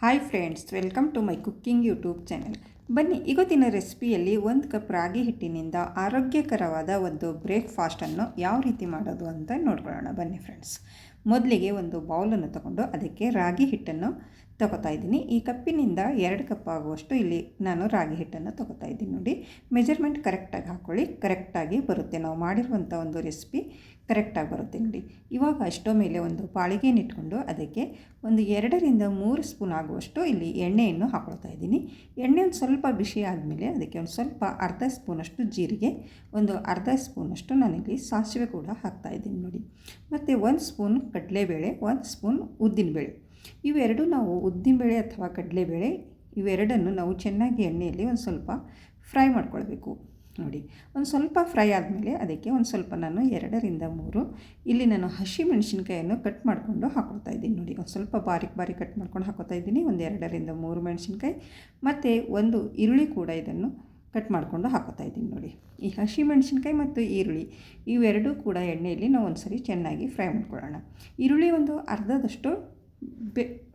Hi friends, welcome to my cooking YouTube channel. ಬನ್ನಿ, ಇವತ್ತಿನ ರೆಸಿಪಿಯಲ್ಲಿ 1 cup ರಾಗಿ ಹಿಟ್ಟಿನಿಂದ ಆರೋಗ್ಯಕರವಾದ ಒಂದು ಬ್ರೇಕ್ಫಾಸ್ಟನ್ನು ಯಾವ ರೀತಿ ಮಾಡೋದು ಅಂತ ನೋಡ್ಕೊಳ್ಳೋಣ. ಬನ್ನಿ ಫ್ರೆಂಡ್ಸ್, ಮೊದಲಿಗೆ ಒಂದು ಬೌಲನ್ನು ತಗೊಂಡು ಅದಕ್ಕೆ ರಾಗಿ ಹಿಟ್ಟನ್ನು ತಗೋತಾ ಇದ್ದೀನಿ. ಈ ಕಪ್ಪಿನಿಂದ 2 ಕಪ್ ಆಗುವಷ್ಟು ಇಲ್ಲಿ ನಾನು ರಾಗಿ ಹಿಟ್ಟನ್ನು ತಗೋತಾ ಇದ್ದೀನಿ. ನೋಡಿ, ಮೆಜರ್ಮೆಂಟ್ ಕರೆಕ್ಟಾಗಿ ಹಾಕ್ಕೊಳ್ಳಿ, ಕರೆಕ್ಟಾಗಿ ಬರುತ್ತೆ. ನಾವು ಮಾಡಿರುವಂಥ ಒಂದು ರೆಸಿಪಿ ಕರೆಕ್ಟಾಗಿ ಬರುತ್ತೆ ನೋಡಿ. ಇವಾಗ ಸ್ಟವ್ ಮೇಲೆ ಒಂದು ಪಾಳಿಗೆಯನ್ನು ಇಟ್ಕೊಂಡು ಅದಕ್ಕೆ ಒಂದು 2-3 ಸ್ಪೂನ್ ಆಗುವಷ್ಟು ಇಲ್ಲಿ ಎಣ್ಣೆಯನ್ನು ಹಾಕ್ಕೊಳ್ತಾ ಇದ್ದೀನಿ. ಎಣ್ಣೆ ಒಂದು ಸ್ವಲ್ಪ ಬಿಸಿ ಆದಮೇಲೆ ಅದಕ್ಕೆ ಒಂದು ಸ್ವಲ್ಪ ಅರ್ಧ ಸ್ಪೂನಷ್ಟು ಜೀರಿಗೆ, ಒಂದು ಅರ್ಧ ಸ್ಪೂನಷ್ಟು ನಾನಿಲ್ಲಿ ಸಾಸಿವೆ ಕೂಡ ಹಾಕ್ತಾಯಿದ್ದೀನಿ ನೋಡಿ. ಮತ್ತು 1 ಸ್ಪೂನ್ ಕಡಲೆಬೇಳೆ, 1 ಸ್ಪೂನ್ ಉದ್ದಿನಬೇಳೆ. ಇವೆರಡು ನಾವು ಉದ್ದಿನಬೇಳೆ ಅಥವಾ ಕಡಲೆಬೇಳೆ ಇವೆರಡನ್ನು ನಾವು ಚೆನ್ನಾಗಿ ಎಣ್ಣೆಯಲ್ಲಿ ಒಂದು ಸ್ವಲ್ಪ ಫ್ರೈ ಮಾಡ್ಕೊಳ್ಬೇಕು ನೋಡಿ. ಒಂದು ಸ್ವಲ್ಪ ಫ್ರೈ ಆದಮೇಲೆ ಅದಕ್ಕೆ ಒಂದು ಸ್ವಲ್ಪ ನಾನು 2-3 ಇಲ್ಲಿ ನಾನು ಹಸಿ ಮೆಣಸಿನ್ಕಾಯನ್ನು ಕಟ್ ಮಾಡಿಕೊಂಡು ಹಾಕ್ಕೊಳ್ತಾ ಇದ್ದೀನಿ ನೋಡಿ. ಒಂದು ಸ್ವಲ್ಪ ಬಾರೀಕ್ ಕಟ್ ಮಾಡ್ಕೊಂಡು ಹಾಕ್ಕೊತಾ ಇದ್ದೀನಿ. ಒಂದು 2-3 ಮೆಣಸಿನ್ಕಾಯಿ ಮತ್ತು ಒಂದು ಈರುಳ್ಳಿ ಕೂಡ ಇದನ್ನು ಕಟ್ ಮಾಡಿಕೊಂಡು ಹಾಕ್ಕೊತಾ ಇದ್ದೀನಿ ನೋಡಿ. ಈ ಹಸಿ ಮೆಣಸಿನ್ಕಾಯಿ ಮತ್ತು ಈರುಳ್ಳಿ ಇವೆರಡೂ ಕೂಡ ಎಣ್ಣೆಯಲ್ಲಿ ನಾವು ಒಂದು ಸರಿ ಚೆನ್ನಾಗಿ ಫ್ರೈ ಮಾಡ್ಕೊಳ್ಳೋಣ. ಈರುಳ್ಳಿ ಒಂದು ಅರ್ಧದಷ್ಟು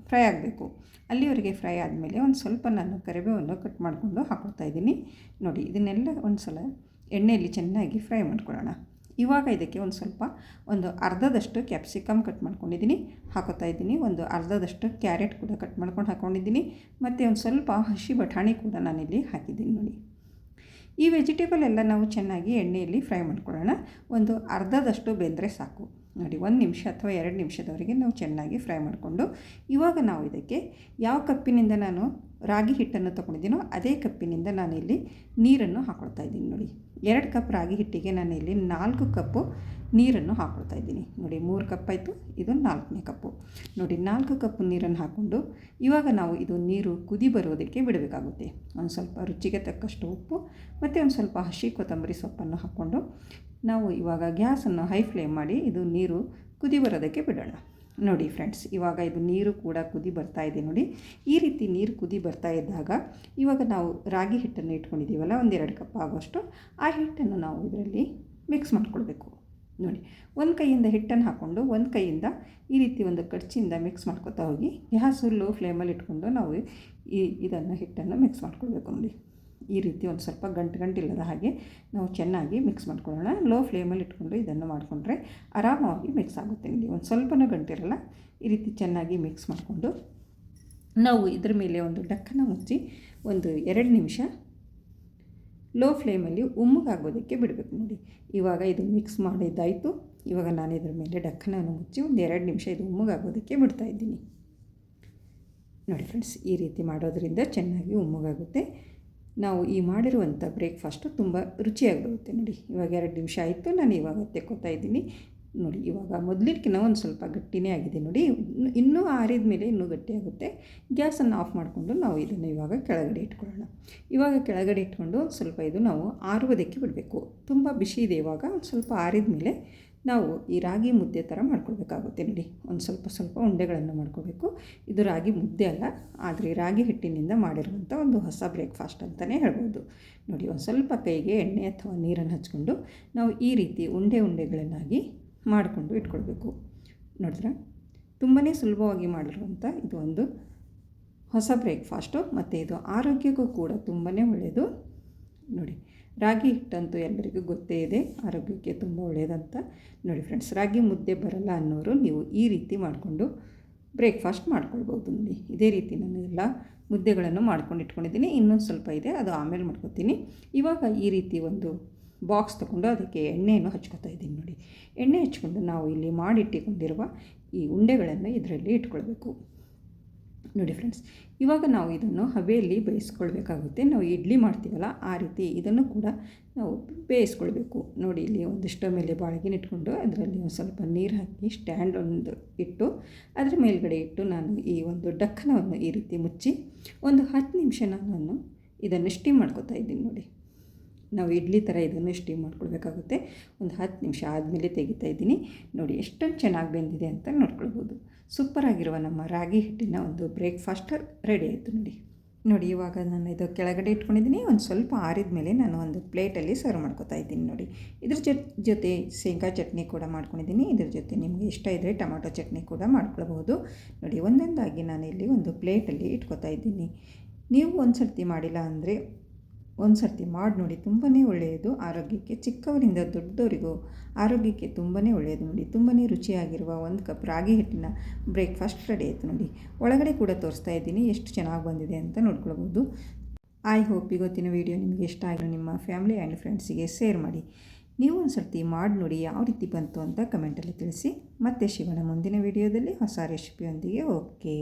ಫ್ರೈ ಆಗಬೇಕು. ಅಲ್ಲಿವರೆಗೆ ಫ್ರೈ ಆದಮೇಲೆ ಒಂದು ಸ್ವಲ್ಪ ನಾನು ಕರಿಬೇವನ್ನು ಕಟ್ ಮಾಡಿಕೊಂಡು ಹಾಕ್ಕೊಳ್ತಾ ಇದ್ದೀನಿ ನೋಡಿ. ಇದನ್ನೆಲ್ಲ ಒಂದು ಸಲ ಎಣ್ಣೆಯಲ್ಲಿ ಚೆನ್ನಾಗಿ ಫ್ರೈ ಮಾಡ್ಕೊಳ್ಳೋಣ. ಇವಾಗ ಇದಕ್ಕೆ ಒಂದು ಅರ್ಧದಷ್ಟು ಕ್ಯಾಪ್ಸಿಕಮ್ ಕಟ್ ಮಾಡ್ಕೊಂಡಿದ್ದೀನಿ ಹಾಕೋತಾ ಇದ್ದೀನಿ. ಒಂದು ಅರ್ಧದಷ್ಟು ಕ್ಯಾರೆಟ್ ಕೂಡ ಕಟ್ ಮಾಡ್ಕೊಂಡು ಹಾಕ್ಕೊಂಡಿದ್ದೀನಿ. ಮತ್ತು ಒಂದು ಸ್ವಲ್ಪ ಹಸಿ ಬಟಾಣಿ ಕೂಡ ನಾನಿಲ್ಲಿ ಹಾಕಿದ್ದೀನಿ ನೋಡಿ. ಈ ವೆಜಿಟೇಬಲ್ ಎಲ್ಲ ನಾವು ಚೆನ್ನಾಗಿ ಎಣ್ಣೆಯಲ್ಲಿ ಫ್ರೈ ಮಾಡ್ಕೊಳ್ಳೋಣ. ಒಂದು ಅರ್ಧದಷ್ಟು ಬೆಂದರೆ ಸಾಕು ನೋಡಿ. 1 ನಿಮಿಷ ಅಥವಾ 2 ನಿಮಿಷದವರೆಗೆ ನಾವು ಚೆನ್ನಾಗಿ ಫ್ರೈ ಮಾಡಿಕೊಂಡು ಇವಾಗ ನಾವು ಇದಕ್ಕೆ ಯಾವ ಕಪ್ಪಿನಿಂದ ನಾನು ರಾಗಿ ಹಿಟ್ಟನ್ನು ತೊಗೊಂಡಿದ್ದೀನೋ ಅದೇ ಕಪ್ಪಿನಿಂದ ನಾನಿಲ್ಲಿ ನೀರನ್ನು ಹಾಕ್ಕೊಳ್ತಾ ಇದ್ದೀನಿ ನೋಡಿ. 2 ಕಪ್ ರಾಗಿ ಹಿಟ್ಟಿಗೆ ನಾನಿಲ್ಲಿ 4 ಕಪ್ಪು ನೀರನ್ನು ಹಾಕ್ಕೊಳ್ತಾ ಇದ್ದೀನಿ ನೋಡಿ. 3 ಕಪ್ ಆಯಿತು, ಇದು 4ನೇ ಕಪ್ಪು ನೋಡಿ. 4 ಕಪ್ ನೀರನ್ನು ಹಾಕ್ಕೊಂಡು ಇವಾಗ ನಾವು ಇದು ನೀರು ಕುದಿ ಬರೋದಕ್ಕೆ ಬಿಡಬೇಕಾಗುತ್ತೆ. ಒಂದು ಸ್ವಲ್ಪ ರುಚಿಗೆ ತಕ್ಕಷ್ಟು ಉಪ್ಪು ಮತ್ತು ಒಂದು ಸ್ವಲ್ಪ ಹಸಿ ಕೊತ್ತಂಬರಿ ಸೊಪ್ಪನ್ನು ಹಾಕ್ಕೊಂಡು ನಾವು ಇವಾಗ ಗ್ಯಾಸನ್ನು ಹೈ ಫ್ಲೇಮ್ ಮಾಡಿ ಇದು ನೀರು ಕುದಿ ಬರೋದಕ್ಕೆ ಬಿಡೋಣ ನೋಡಿ. ಫ್ರೆಂಡ್ಸ್, ಇವಾಗ ಇದು ನೀರು ಕೂಡ ಕುದಿ ಬರ್ತಾ ಇದೆ ನೋಡಿ. ಈ ರೀತಿ ನೀರು ಕುದಿ ಬರ್ತಾ ಇದ್ದಾಗ ಇವಾಗ ನಾವು ರಾಗಿ ಹಿಟ್ಟನ್ನು ಇಟ್ಕೊಂಡಿದ್ದೀವಲ್ಲ, 1-2 ಕಪ್ ಆಗೋಷ್ಟು ಆ ಹಿಟ್ಟನ್ನು ನಾವು ಇದರಲ್ಲಿ ಮಿಕ್ಸ್ ಮಾಡ್ಕೊಳ್ಬೇಕು ನೋಡಿ. ಒಂದು ಕೈಯಿಂದ ಹಿಟ್ಟನ್ನು ಹಾಕ್ಕೊಂಡು ಒಂದು ಕೈಯಿಂದ ಈ ರೀತಿ ಒಂದು ಕಡ್ಚಿಯಿಂದ ಮಿಕ್ಸ್ ಮಾಡ್ಕೊತಾ ಹೋಗಿ ಗ್ಯಾಸು ಲೋ ಫ್ಲೇಮಲ್ಲಿ ಇಟ್ಕೊಂಡು ನಾವು ಇದನ್ನು ಹಿಟ್ಟನ್ನು ಮಿಕ್ಸ್ ಮಾಡ್ಕೊಳ್ಬೇಕು ನೋಡಿ. ಈ ರೀತಿ ಒಂದು ಸ್ವಲ್ಪ ಗಂಟಿಲ್ಲದ ಹಾಗೆ ನಾವು ಚೆನ್ನಾಗಿ ಮಿಕ್ಸ್ ಮಾಡ್ಕೊಳ್ಳೋಣ. ಲೋ ಫ್ಲೇಮಲ್ಲಿ ಇಟ್ಕೊಂಡು ಇದನ್ನು ಮಾಡಿಕೊಂಡ್ರೆ ಆರಾಮವಾಗಿ ಮಿಕ್ಸ್ ಆಗುತ್ತೆ ನೋಡಿ. ಒಂದು ಸ್ವಲ್ಪನೂ ಗಂಟಿರಲ್ಲ. ಈ ರೀತಿ ಚೆನ್ನಾಗಿ ಮಿಕ್ಸ್ ಮಾಡಿಕೊಂಡು ನಾವು ಇದ್ರ ಮೇಲೆ ಒಂದು ಡಕ್ಕನ ಮುಚ್ಚಿ ಒಂದು 2 ನಿಮಿಷ ಲೋ ಫ್ಲೇಮಲ್ಲಿ ಉಮ್ಮಗಾಗೋದಕ್ಕೆ ಬಿಡಬೇಕು ನೋಡಿ. ಇವಾಗ ಇದು ಮಿಕ್ಸ್ ಮಾಡಿದ್ದಾಯಿತು. ಇವಾಗ ನಾನು ಇದ್ರ ಮೇಲೆ ಡಕ್ಕನನ್ನು ಮುಚ್ಚಿ ಒಂದು 2 ನಿಮಿಷ ಇದು ಉಮ್ಮಗಾಗೋದಕ್ಕೆ ಬಿಡ್ತಾಯಿದ್ದೀನಿ ನೋಡಿ. ಫ್ರೆಂಡ್ಸ್, ಈ ರೀತಿ ಮಾಡೋದ್ರಿಂದ ಚೆನ್ನಾಗಿ ಉಮ್ಮಗಾಗುತ್ತೆ. ನಾವು ಈ ಮಾಡಿರುವಂಥ ಬ್ರೇಕ್ಫಾಸ್ಟು ತುಂಬ ರುಚಿಯಾಗಿ ಬರುತ್ತೆ ನೋಡಿ. ಇವಾಗ 2 ನಿಮಿಷ ಆಯಿತು. ನಾನು ಇವಾಗ ತೆಕ್ಕೋತಾ ಇದ್ದೀನಿ ನೋಡಿ. ಇವಾಗ ಮೊದಲಿನಕ್ಕಿಂತ ಒಂದು ಸ್ವಲ್ಪ ಗಟ್ಟಿನೇ ಆಗಿದೆ ನೋಡಿ. ಇನ್ನೂ ಆರಿದ ಮೇಲೆ ಇನ್ನೂ ಗಟ್ಟಿಯಾಗುತ್ತೆ. ಗ್ಯಾಸನ್ನು ಆಫ್ ಮಾಡಿಕೊಂಡು ನಾವು ಇದನ್ನು ಇವಾಗ ಕೆಳಗಡೆ ಇಟ್ಕೊಳ್ಳೋಣ. ಇವಾಗ ಕೆಳಗಡೆ ಇಟ್ಕೊಂಡು ಒಂದು ಸ್ವಲ್ಪ ಇದು ನಾವು ಆರುವುದಕ್ಕೆ ಬಿಡಬೇಕು. ತುಂಬ ಬಿಸಿ ಇದೆ. ಇವಾಗ ಒಂದು ಸ್ವಲ್ಪ ಆರಿದ ಮೇಲೆ ನಾವು ಈ ರಾಗಿ ಮುದ್ದೆ ಥರ ಮಾಡ್ಕೊಳ್ಬೇಕಾಗುತ್ತೆ ನೋಡಿ. ಒಂದು ಸ್ವಲ್ಪ ಉಂಡೆಗಳನ್ನು ಮಾಡ್ಕೋಬೇಕು. ಇದು ರಾಗಿ ಮುದ್ದೆ ಅಲ್ಲ, ಆದರೆ ರಾಗಿ ಹಿಟ್ಟಿನಿಂದ ಮಾಡಿರುವಂಥ ಒಂದು ಹೊಸ ಬ್ರೇಕ್ಫಾಸ್ಟ್ ಅಂತಲೇ ಹೇಳ್ಬೋದು ನೋಡಿ. ಒಂದು ಸ್ವಲ್ಪ ಕೈಗೆ ಎಣ್ಣೆ ಅಥವಾ ನೀರನ್ನು ಹಚ್ಕೊಂಡು ನಾವು ಈ ರೀತಿ ಉಂಡೆಗಳನ್ನಾಗಿ ಮಾಡಿಕೊಂಡು ಇಟ್ಕೊಳ್ಬೇಕು ನೋಡಿದ್ರೆ. ತುಂಬಾ ಸುಲಭವಾಗಿ ಮಾಡಿರುವಂಥ ಇದು ಒಂದು ಹೊಸ ಬ್ರೇಕ್ಫಾಸ್ಟು ಮತ್ತು ಇದು ಆರೋಗ್ಯಕ್ಕೂ ಕೂಡ ತುಂಬಾ ಒಳ್ಳೆಯದು ನೋಡಿ. ರಾಗಿ ಹಿಟ್ಟಂತೂ ಎಲ್ಲರಿಗೂ ಗೊತ್ತೇ ಇದೆ, ಆರೋಗ್ಯಕ್ಕೆ ತುಂಬ ಒಳ್ಳೆಯದಂತ ನೋಡಿ. ಫ್ರೆಂಡ್ಸ್, ರಾಗಿ ಮುದ್ದೆ ಬರಲ್ಲ ಅನ್ನೋರು ನೀವು ಈ ರೀತಿ ಮಾಡಿಕೊಂಡು ಬ್ರೇಕ್ಫಾಸ್ಟ್ ಮಾಡ್ಕೊಳ್ಬೋದು ನೋಡಿ. ಇದೇ ರೀತಿ ನಾನು ಎಲ್ಲ ಮುದ್ದೆಗಳನ್ನು ಮಾಡ್ಕೊಂಡು ಇಟ್ಕೊಂಡಿದ್ದೀನಿ. ಇನ್ನೊಂದು ಸ್ವಲ್ಪ ಇದೆ, ಅದು ಆಮೇಲೆ ಮಾಡ್ಕೊತೀನಿ. ಇವಾಗ ಈ ರೀತಿ ಒಂದು ಬಾಕ್ಸ್ ತೊಗೊಂಡು ಅದಕ್ಕೆ ಎಣ್ಣೆಯನ್ನು ಹಚ್ಕೊತಾ ಇದ್ದೀನಿ ನೋಡಿ. ಎಣ್ಣೆ ಹಚ್ಕೊಂಡು ನಾವು ಇಲ್ಲಿ ಮಾಡಿಟ್ಟಿಕೊಂಡಿರುವ ಈ ಉಂಡೆಗಳನ್ನು ಇದರಲ್ಲಿ ಇಟ್ಕೊಳ್ಬೇಕು ನೋಡಿ. ಫ್ರೆಂಡ್ಸ್, ಇವಾಗ ನಾವು ಇದನ್ನು ಹಬೆಯಲ್ಲಿ ಬೇಯಿಸ್ಕೊಳ್ಬೇಕಾಗುತ್ತೆ. ನಾವು ಇಡ್ಲಿ ಮಾಡ್ತೀವಲ್ಲ ಆ ರೀತಿ ಇದನ್ನು ಕೂಡ ನಾವು ಬೇಯಿಸ್ಕೊಳ್ಬೇಕು ನೋಡಿ. ಇಲ್ಲಿ ಒಂದಿಷ್ಟು ಮೇಲೆ ಬಾಳಿಗೆನ ಇಟ್ಕೊಂಡು ಅದರಲ್ಲಿ ಒಂದು ಸ್ವಲ್ಪ ನೀರು ಹಾಕಿ ಸ್ಟ್ಯಾಂಡ್ ಒಂದು ಇಟ್ಟು ಅದರ ಮೇಲ್ಗಡೆ ಇಟ್ಟು ನಾನು ಈ ಒಂದು ಡಕ್ಕನವನ್ನು ಈ ರೀತಿ ಮುಚ್ಚಿ ಒಂದು 10 ನಿಮಿಷ ನಾನು ಇದನ್ನು ಸ್ಟೀಮ್ ಮಾಡ್ಕೊತಾ ಇದ್ದೀನಿ ನೋಡಿ. ನಾವು ಇಡ್ಲಿ ಥರ ಇದನ್ನು ಸ್ಟೀಮ್ ಮಾಡ್ಕೊಳ್ಬೇಕಾಗುತ್ತೆ. ಒಂದು 10 ನಿಮಿಷ ಆದಮೇಲೆ ತೆಗಿತಾ ಇದ್ದೀನಿ ನೋಡಿ. ಎಷ್ಟೊಂದು ಚೆನ್ನಾಗಿ ಬೆಂದಿದೆ ಅಂತ ನೋಡ್ಕೊಳ್ಬೋದು. ಸೂಪರಾಗಿರುವ ನಮ್ಮ ರಾಗಿ ಹಿಟ್ಟಿನ ಒಂದು ಬ್ರೇಕ್ಫಾಸ್ಟ್ ರೆಡಿ ಆಯಿತು ನೋಡಿ. ನೋಡಿ ಇವಾಗ ನಾನು ಇದು ಕೆಳಗಡೆ ಇಟ್ಕೊಂಡಿದ್ದೀನಿ. ಒಂದು ಸ್ವಲ್ಪ ಆರಿದ ಮೇಲೆ ನಾನು ಒಂದು ಪ್ಲೇಟಲ್ಲಿ ಸರ್ವ್ ಮಾಡ್ಕೊತಾ ಇದ್ದೀನಿ. ನೋಡಿ ಇದ್ರ ಜೊತೆ ಶೇಂಗಾ ಚಟ್ನಿ ಕೂಡ ಮಾಡ್ಕೊಂಡಿದ್ದೀನಿ. ಇದ್ರ ಜೊತೆ ನಿಮಗೆ ಇಷ್ಟ ಇದ್ದರೆ ಟೊಮಾಟೊ ಚಟ್ನಿ ಕೂಡ ಮಾಡ್ಕೊಳ್ಬೋದು. ನೋಡಿ ಒಂದೊಂದಾಗಿ ನಾನು ಇಲ್ಲಿ ಒಂದು ಪ್ಲೇಟಲ್ಲಿ ಇಟ್ಕೊತಾ ಇದ್ದೀನಿ. ನೀವು ಒಂದು ಸರ್ತಿ ಮಾಡಿಲ್ಲ ಅಂದರೆ ಒಂದು ಸರ್ತಿ ಮಾಡಿ ನೋಡಿ, ತುಂಬಾ ಒಳ್ಳೆಯದು ಆರೋಗ್ಯಕ್ಕೆ. ಚಿಕ್ಕವರಿಂದ ದೊಡ್ಡವರಿಗೂ ಆರೋಗ್ಯಕ್ಕೆ ತುಂಬಾ ಒಳ್ಳೆಯದು. ನೋಡಿ ತುಂಬಾ ರುಚಿಯಾಗಿರುವ 1 ಕಪ್ ರಾಗಿ ಹಿಟ್ಟಿನ ಬ್ರೇಕ್ಫಾಸ್ಟ್ ರೆಡಿ ಆಯಿತು. ನೋಡಿ ಒಳಗಡೆ ಕೂಡ ತೋರಿಸ್ತಾ ಇದ್ದೀನಿ ಎಷ್ಟು ಚೆನ್ನಾಗಿ ಬಂದಿದೆ ಅಂತ ನೋಡ್ಕೊಳ್ಬೋದು. ಐ ಹೋಪ್ ಇವತ್ತಿನ ವಿಡಿಯೋ ನಿಮಗೆ ಇಷ್ಟ ಆಗಿರೋ ನಿಮ್ಮ ಫ್ಯಾಮಿಲಿ ಆ್ಯಂಡ್ ಫ್ರೆಂಡ್ಸಿಗೆ ಶೇರ್ ಮಾಡಿ. ನೀವು ಒಂದು ಸರ್ತಿ ಮಾಡಿ ನೋಡಿ ಯಾವ ರೀತಿ ಬಂತು ಅಂತ ಕಮೆಂಟಲ್ಲಿ ತಿಳಿಸಿ. ಮತ್ತೆ ಸಿಗೋಣ ಮುಂದಿನ ವಿಡಿಯೋದಲ್ಲಿ ಹೊಸ ರೆಸಿಪಿಯೊಂದಿಗೆ. ಓಕೆ.